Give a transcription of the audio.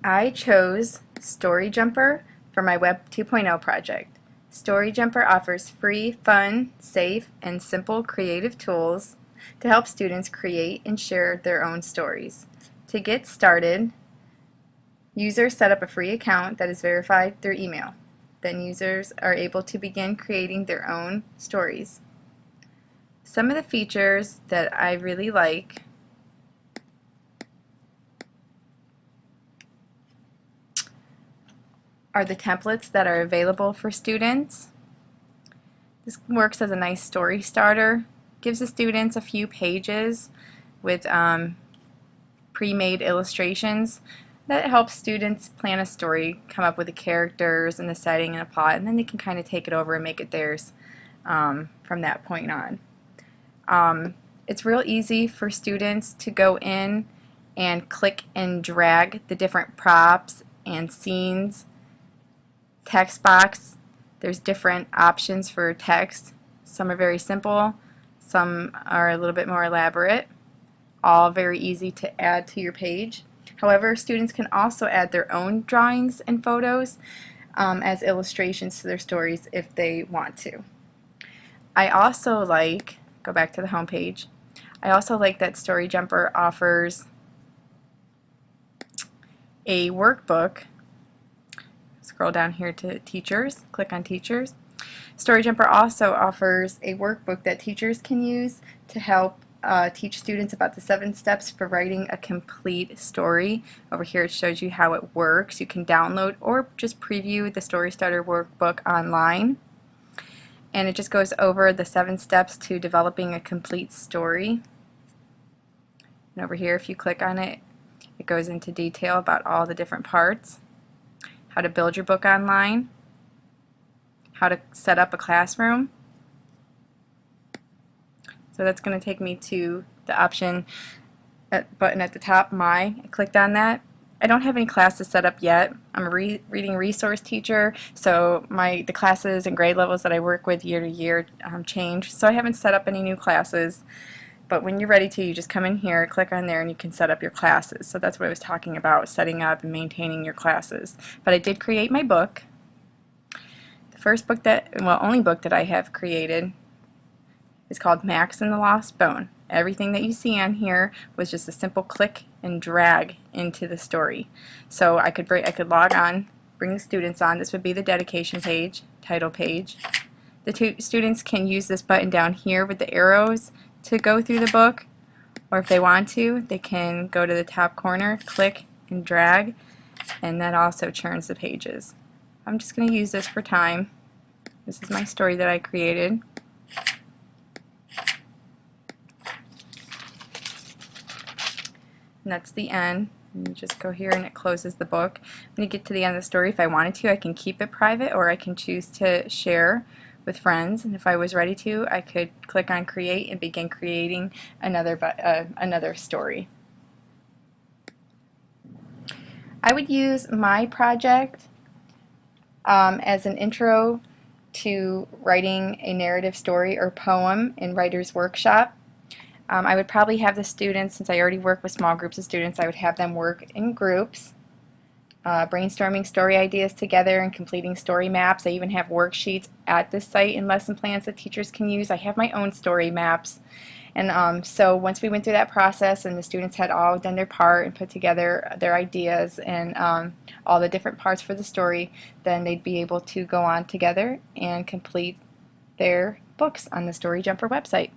I chose Storyjumper for my Web 2.0 project. Storyjumper offers free, fun, safe, and simple creative tools to help students create and share their own stories. To get started, users set up a free account that is verified through email. Then users are able to begin creating their own stories. Some of the features that I really like are the templates that are available for students. This works as a nice story starter. Gives the students a few pages with pre-made illustrations that helps students plan a story, come up with the characters and the setting and a plot, and then they can kind of take it over and make it theirs from that point on. It's real easy for students to go in and click and drag the different props and scenes, text box. There's different options for text. Some are very simple, some are a little bit more elaborate, all very easy to add to your page. However, students can also add their own drawings and photos as illustrations to their stories if they want to. I also like, go back to the home page, I also like that Storyjumper offers a workbook. Scroll down here to teachers, click on teachers. Storyjumper also offers a workbook that teachers can use to help teach students about the 7 steps for writing a complete story. Over here it shows you how it works. You can download or just preview the Story Starter workbook online. And it just goes over the 7 steps to developing a complete story. And over here, if you click on it, it goes into detail about all the different parts. How to build your book online, how to set up a classroom. So that's going to take me to the option button at the top, My. I clicked on that. I don't have any classes set up yet. I'm a reading resource teacher, so the classes and grade levels that I work with year to year change, so I haven't set up any new classes. But when you're ready to, you just come in here, click on there, and you can set up your classes. So that's what I was talking about, setting up and maintaining your classes. But I did create my book. The first book only book that I have created is called Max and the Lost Bone. Everything that you see on here was just a simple click and drag into the story. So I could log on, bring the students on. This would be the dedication page, title page. The students can use this button down here with the arrows to go through the book, or if they want to, they can go to the top corner, click and drag, and that also churns the pages. I'm just going to use this for time. This is my story that I created. And that's the end. And you just go here and it closes the book. When you get to the end of the story, if I wanted to, I can keep it private, or I can choose to share with friends, and if I was ready to, I could click on create and begin creating another story. I would use my project as an intro to writing a narrative story or poem in Writer's Workshop. I would probably have the students, since I already work with small groups of students, I would have them work in groups, brainstorming story ideas together and completing story maps. I even have worksheets at this site and lesson plans that teachers can use. I have my own story maps. And so once we went through that process and the students had all done their part and put together their ideas and all the different parts for the story, then they'd be able to go on together and complete their books on the Storyjumper website.